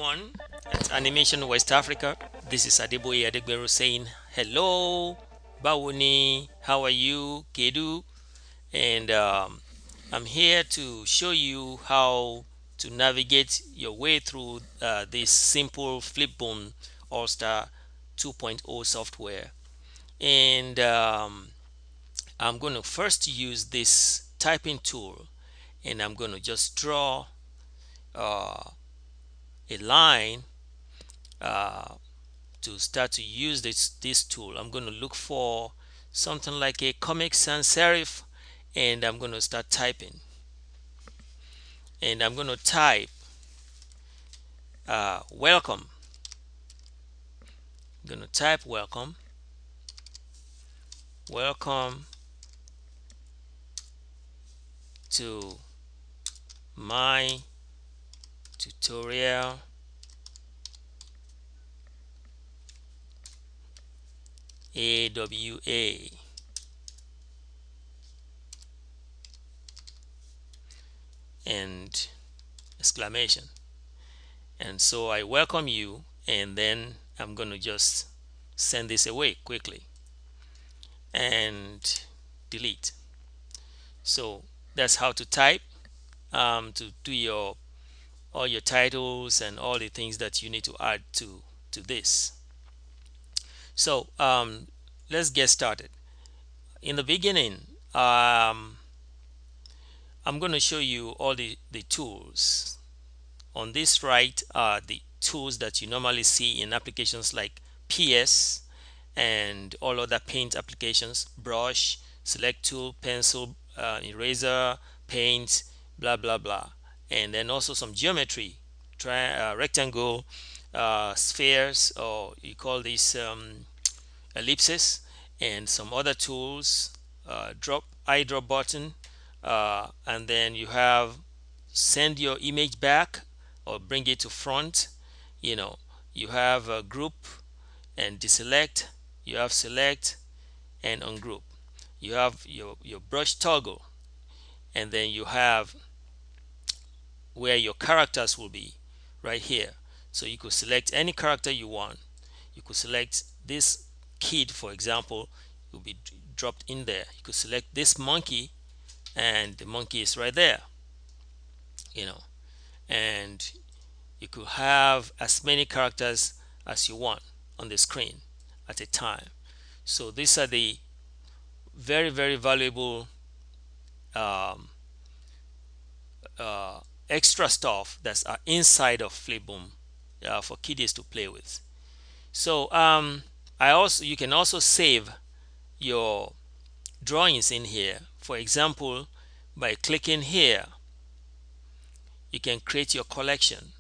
everyone at Animation West Africa. This is Adeboye Adegbenro saying hello, Bawuni, how are you, Kedu? And I'm here to show you how to navigate your way through this simple FlipBoom AllStar 2.0 software. And I'm going to first use this typing tool, and I'm going to just draw uh, a line to start to use this tool. I'm going to look for something like a Comic Sans Serif, and I'm going to start typing, and I'm going to type welcome. I'm going to type welcome to my tutorial AWA. And exclamation. And so I welcome you, and then I'm going to just send this away quickly and delete. So that's how to type, to do all your titles and all the things that you need to add to this. So let's get started. In the beginning, I'm going to show you all the tools. On this right are the tools that you normally see in applications like PS and all other paint applications: brush, select tool, pencil, eraser, paint, blah blah blah. And then also some geometry, rectangle, spheres, or you call these ellipses, and some other tools, eyedrop button, and then you have send your image back or bring it to front. You have a group and deselect, you have select and ungroup, you have your brush toggle, and then you have where your characters will be right here. So you could select any character you want. You could select this kid, for example, will be dropped in there. You could select this monkey, and the monkey is right there, and you could have as many characters as you want on the screen at a time. So these are the very, very valuable um, extra stuff that's inside of FlipBoom for kiddies to play with. So you can also save your drawings in here. For example, by clicking here, you can create your collection.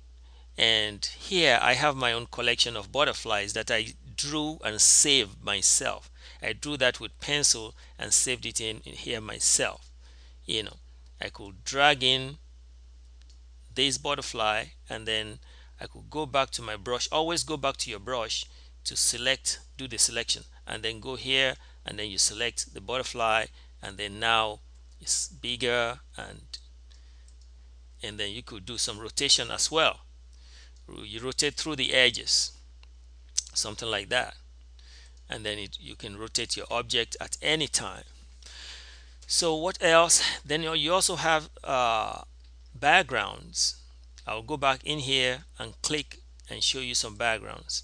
And here I have my own collection of butterflies that I drew and saved myself. I drew that with pencil and saved it in here myself. I could drag in this butterfly, and then I could go back to my brush. Always go back to your brush to select, do the selection, and then go here, and then you select the butterfly, and then now it's bigger, and then you could do some rotation as well. You rotate through the edges, something like that, and then you can rotate your object at any time. So what else? Then you also have backgrounds. I'll go back in here and click and show you some backgrounds.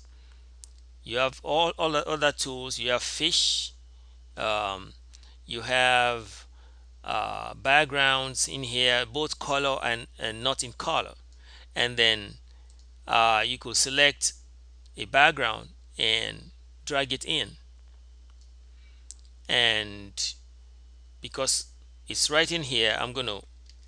You have all the other tools. You have fish, you have backgrounds in here, both color and not in color. And then you could select a background and drag it in, and because it's right in here, I'm going to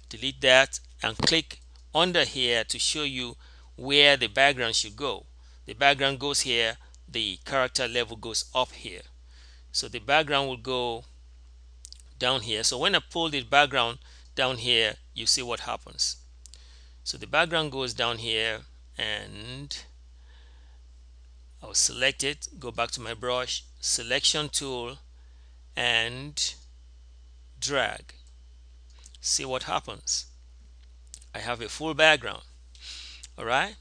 delete that and click under here to show you where the background should go. The background goes here, the character level goes up here. So the background will go down here. So when I pull the background down here, you see what happens. So the background goes down here, and I'll select it, go back to my brush, selection tool, and drag. See what happens. I have a full background. All right.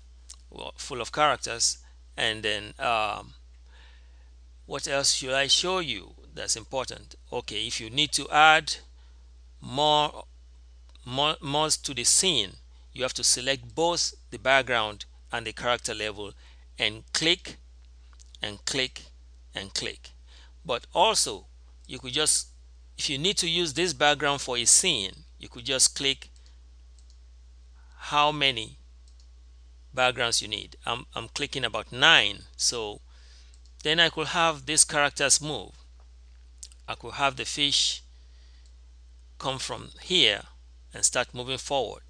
full of characters. And then what else should I show you that's important? Okay, if you need to add more to the scene, you have to select both the background and the character level and click and click and click. But also, you could just, if you need to use this background for a scene, you could just click how many backgrounds you need. I'm clicking about 9. So then I could have these characters move. I could have the fish come from here and start moving forward.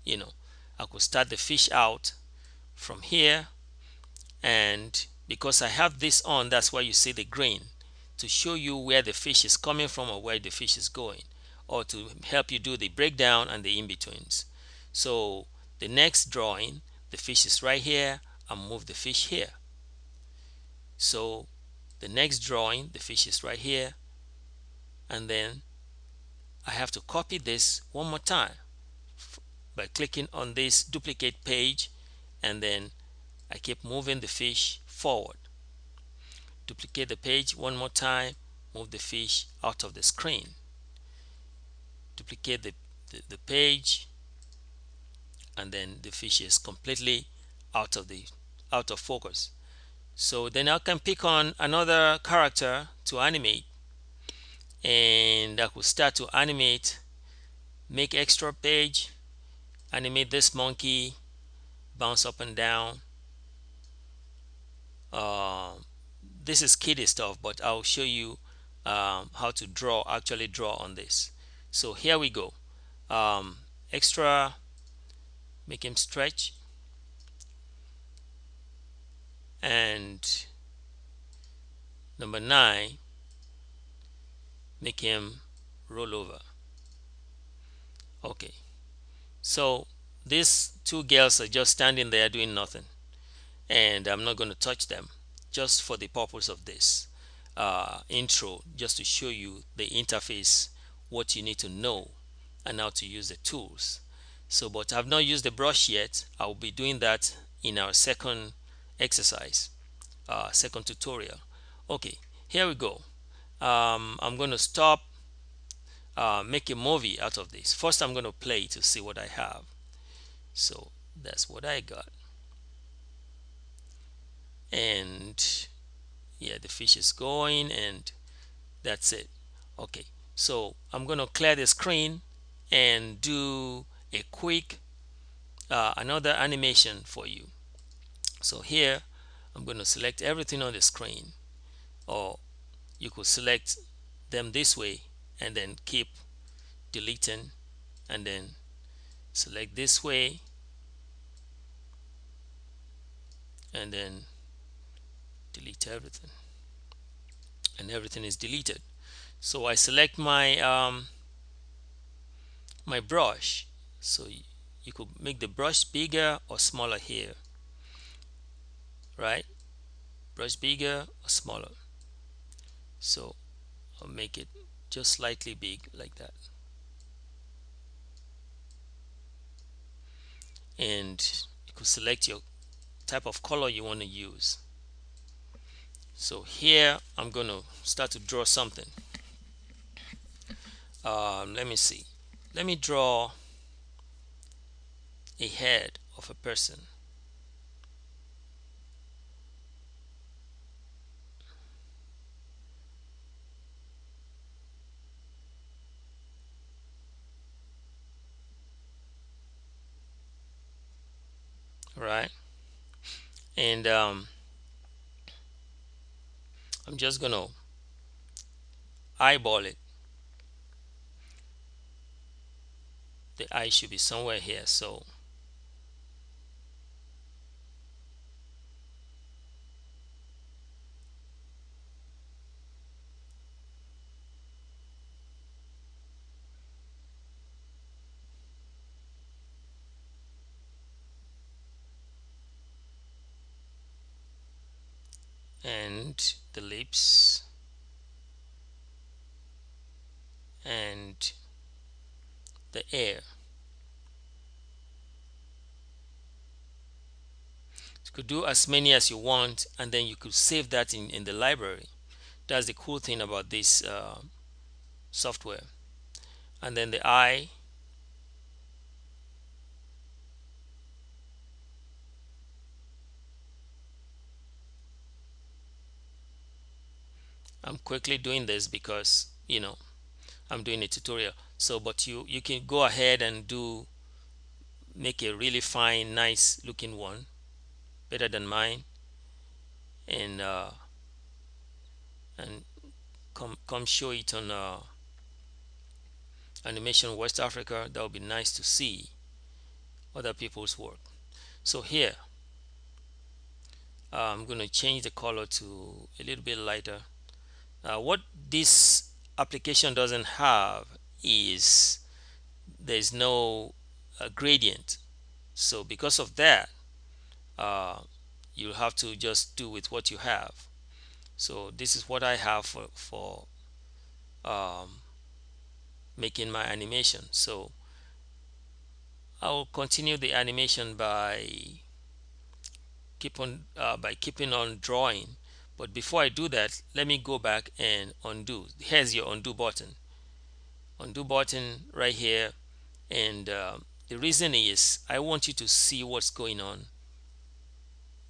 You know, I could start the fish out from here, and because I have this on, that's why you see the green, to show you where the fish is coming from or where the fish is going, or to help you do the breakdown and the in-betweens. So the next drawing, the fish is right here, I move the fish here. So the next drawing, the fish is right here, and then I have to copy this one more time by clicking on this duplicate page, and then I keep moving the fish forward. Duplicate the page one more time, move the fish out of the screen. Duplicate the page, and then the fish is completely out of focus. So then I can pick on another character to animate, and I could start to animate, make extra page, animate this monkey, bounce up and down. This is kiddie stuff, but I'll show you how to actually draw on this. So here we go. Extra, make him stretch, and number 9, make him roll over. Okay, so these two girls are just standing there doing nothing, and I'm not going to touch them, just for the purpose of this intro, just to show you the interface, what you need to know, and how to use the tools. So, but I've not used the brush yet. I'll be doing that in our second exercise, second tutorial. Okay, here we go. I'm going to stop, make a movie out of this. First, I'm going to play to see what I have. So that's what I got. And yeah, the fish is going, and that's it. Okay, so I'm going to clear the screen and do a quick another animation for you. So here I'm going to select everything on the screen, or you could select them this way and then keep deleting, and then select this way and then delete everything, and everything is deleted. So I select my my brush. So you could make the brush bigger or smaller here, right? Brush bigger or smaller. So I'll make it just slightly big like that, and you could select your type of color you want to use. So here I'm going to start to draw something. Let me see. Let me draw a head of a person. Right, and I'm just gonna eyeball it. The eye should be somewhere here, so and the lips and the ear. could do as many as you want, and then you could save that in the library. That's the cool thing about this software. And then the eye, I'm quickly doing this because I'm doing a tutorial. So but you can go ahead and make a really fine, nice looking one, better than mine, and and come show it on Animation West Africa. That would be nice to see other people's work. So here I'm going to change the color to a little bit lighter. What this application doesn't have is there's no gradient. So because of that, uh, you'll have to just do with what you have. So this is what I have for um, making my animation. So I'll continue the animation by keeping on drawing. But before I do that, let me go back and undo. Here's your undo button right here. And the reason is I want you to see what's going on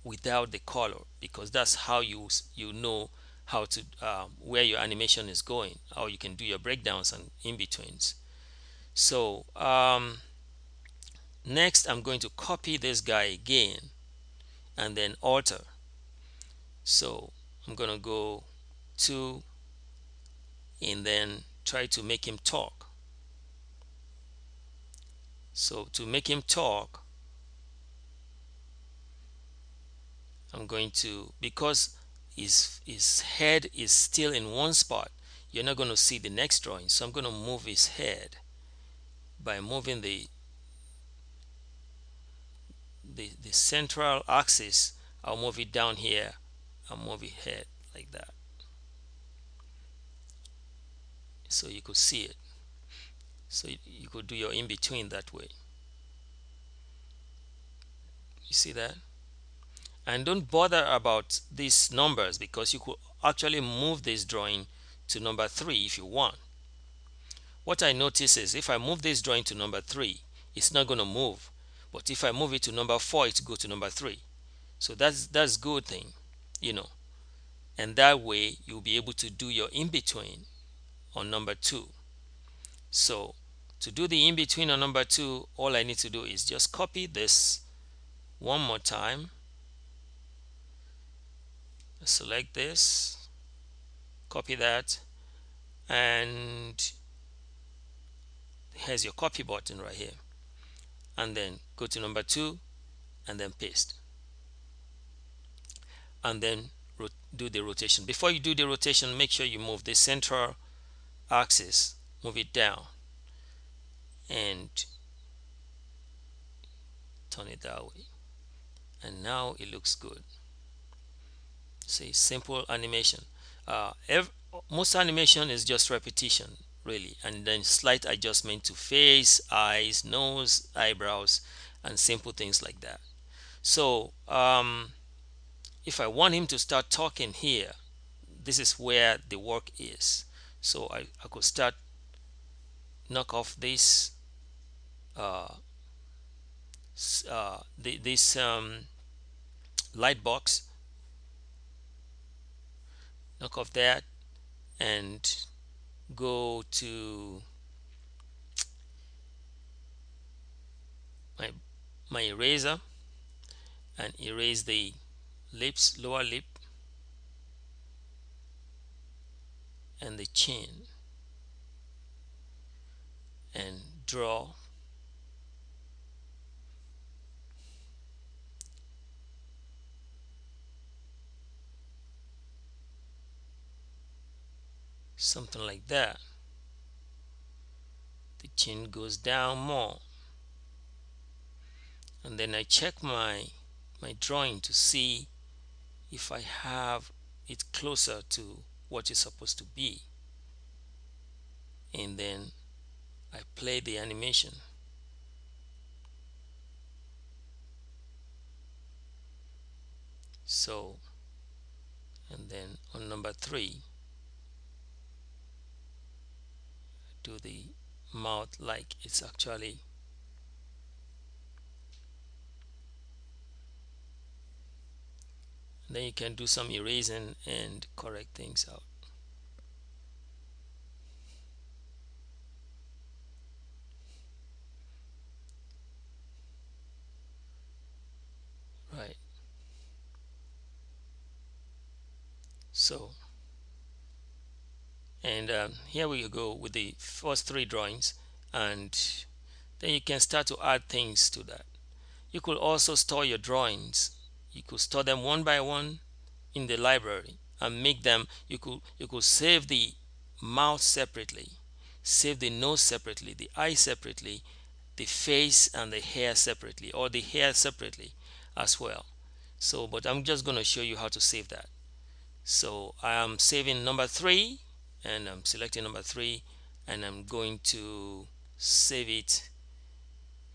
without the color, because that's how you know how to where your animation is going, how you can do your breakdowns and in-betweens. So next I'm going to copy this guy again and then alter. So I'm gonna go to and then try to make him talk. So to make him talk, I'm going to, because his head is still in one spot, you're not going to see the next drawing. So I'm going to move his head by moving the central axis. I'll move it down here. I'll move his head like that, so you could see it. So you could do your in between that way. You see that? And don't bother about these numbers, because you could actually move this drawing to number 3 if you want. What I notice is if I move this drawing to number 3, it's not going to move. But if I move it to number 4, it's go to number 3. So that's good thing, you know. And that way you'll be able to do your in-between on number 2. So to do the in-between on number 2, all I need to do is just copy this one more time. Select this, copy that, and here's your copy button right here. And then go to number 2 and then paste. And then do the rotation. Before you do the rotation, make sure you move the central axis, move it down and turn it that way. And now it looks good. See, simple animation. Most animation is just repetition, really, and then slight adjustment to face, eyes, nose, eyebrows, and simple things like that. So if I want him to start talking here, this is where the work is. So I could start knock off this this light box, knock off that, and go to my eraser and erase the lips, lower lip, and the chin, and draw something like that. The chin goes down more, and then I check my drawing to see if I have it closer to what it's supposed to be, and then I play the animation. So, and then on number 3, do the mouth like it's actually, then you can do some erasing and correct things out. Right. So, and here we go with the first 3 drawings, and then you can start to add things to that. You could also store your drawings. You could store them one by one in the library and make them, you could save the mouth separately, save the nose separately, the eye separately, the face and the hair separately, or the hair separately as well. So, but I'm just going to show you how to save that. So I am saving number 3, and I'm selecting number 3, and I'm going to save it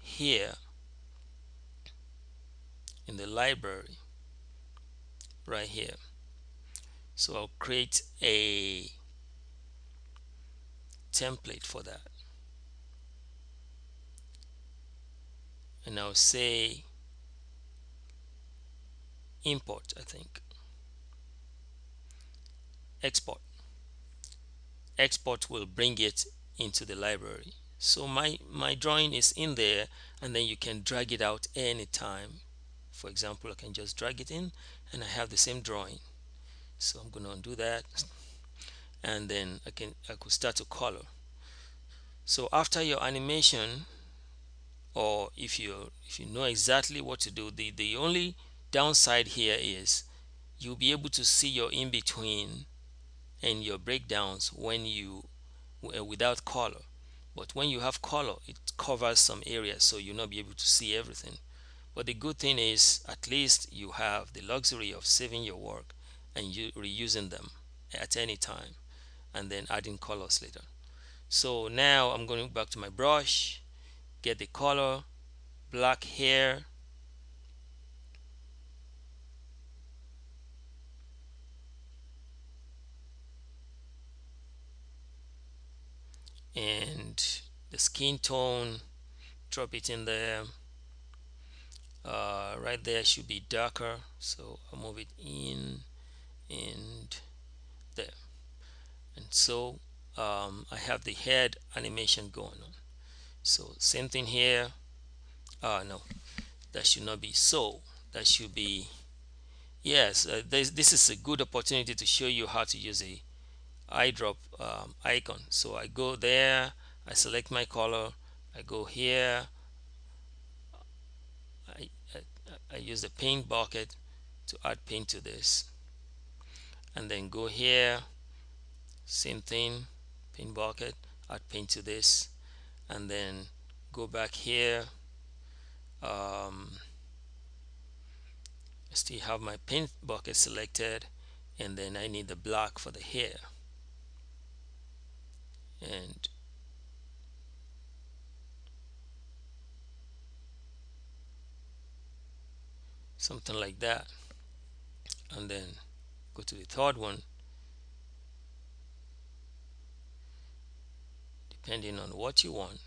here in the library right here. So I'll create a template for that, and I'll say import, I think, export will bring it into the library. So my drawing is in there, and then you can drag it out anytime. For example, I can just drag it in and I have the same drawing. So I'm going to undo that, and then I could start to color. So after your animation, or if you know exactly what to do, the only downside here is you'll be able to see your in between and your breakdowns when you without color. But when you have color, it covers some areas, so you'll not be able to see everything. But the good thing is, at least you have the luxury of saving your work and you reusing them at any time, and then adding colors later. So now I'm going back to my brush, get the color, black hair, and the skin tone, drop it in there. Right there should be darker, so I'll move it in and there. And so I have the head animation going on. So same thing here. No, that should not be so. That should be, yes. This is a good opportunity to show you how to use a eyedrop icon. So I go there, I select my color, I go here, I, I use the paint bucket to add paint to this, and then go here, same thing, paint bucket, add paint to this, and then go back here. I still have my paint bucket selected, and then I need the black for the hair, and something like that. And then go to the third one, depending on what you want.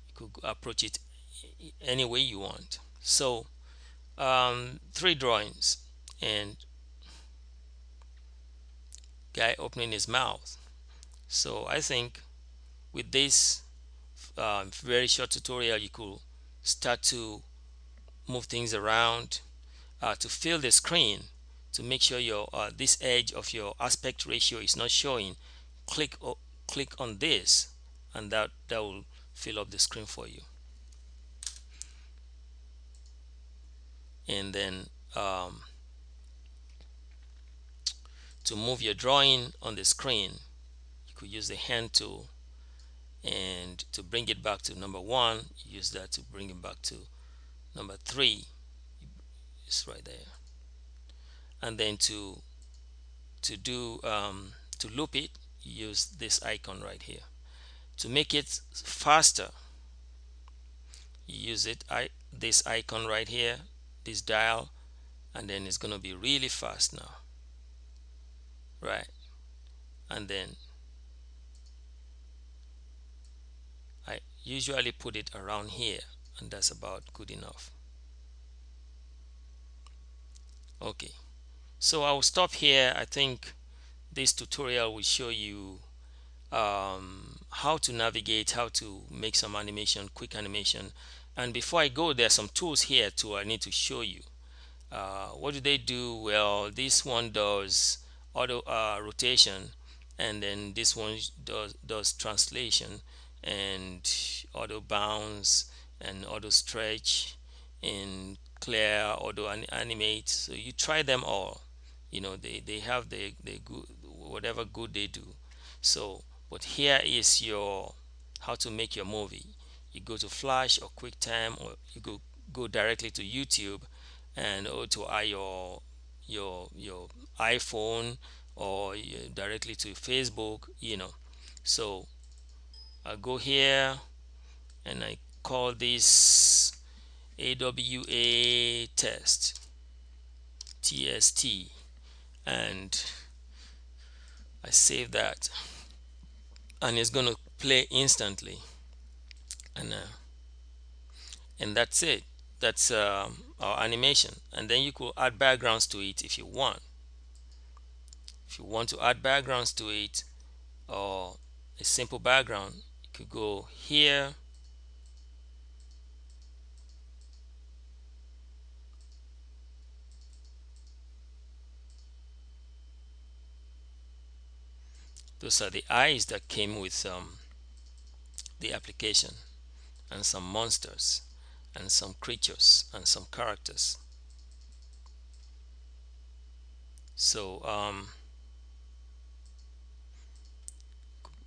You could approach it any way you want. So 3 drawings, and guy opening his mouth. So I think with this very short tutorial, you could start to move things around, to fill the screen, to make sure your this edge of your aspect ratio is not showing. Click on this, and that will fill up the screen for you. And then to move your drawing on the screen, you could use the hand tool, and to bring it back to number 1, use that to bring it back to number 3. It's right there. And then to do to loop it, you use this icon right here. To make it faster, you use this icon right here, this dial, and then it's going to be really fast now, right? And then I usually put it around here, and that's about good enough. Okay, so I'll stop here. I think this tutorial will show you how to navigate, how to make some animation, quick animation. And before I go, there are some tools here too I need to show you. What do they do? Well, this one does auto rotation, and then this one does translation and auto bounce and auto stretch and clear, auto animate. So you try them all. You know, they have the good, whatever good they do. So but here is your how to make your movie. You go to Flash or QuickTime, or you go directly to YouTube, and or to your iPhone, or directly to Facebook, you know. So I go here and I call this AWA TST, and I save that, and it's gonna play instantly, and that's it. That's our animation. And then you could add backgrounds to it if you want. If you want to add backgrounds to it, or a simple background, you could go here, those are the eyes that came with the application, and some monsters and some creatures and some characters. So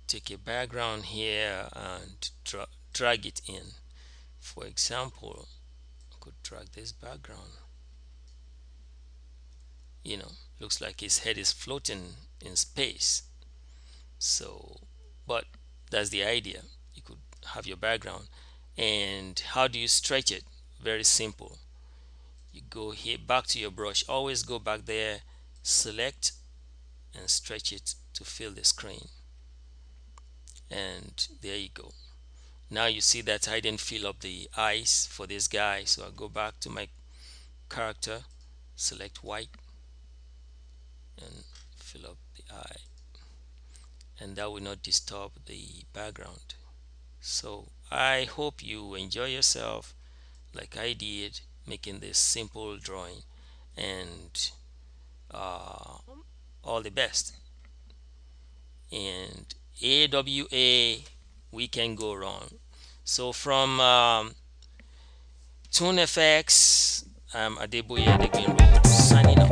take a background here and drag it in. For example, I could drag this background. You know, looks like his head is floating in space. So but that's the idea. You could have your background. And how do you stretch it? Very simple. You go here, back to your brush, always go back there, select and stretch it to fill the screen, and there you go. Now you see that I didn't fill up the eyes for this guy, so I'll go back to my character, select white and fill up the eye, and that will not disturb the background. So I hope you enjoy yourself like I did making this simple drawing, and uh, all the best. And AWA, we can go wrong. So from ToonEfx, I'm Adeboye Adegbenro signing off.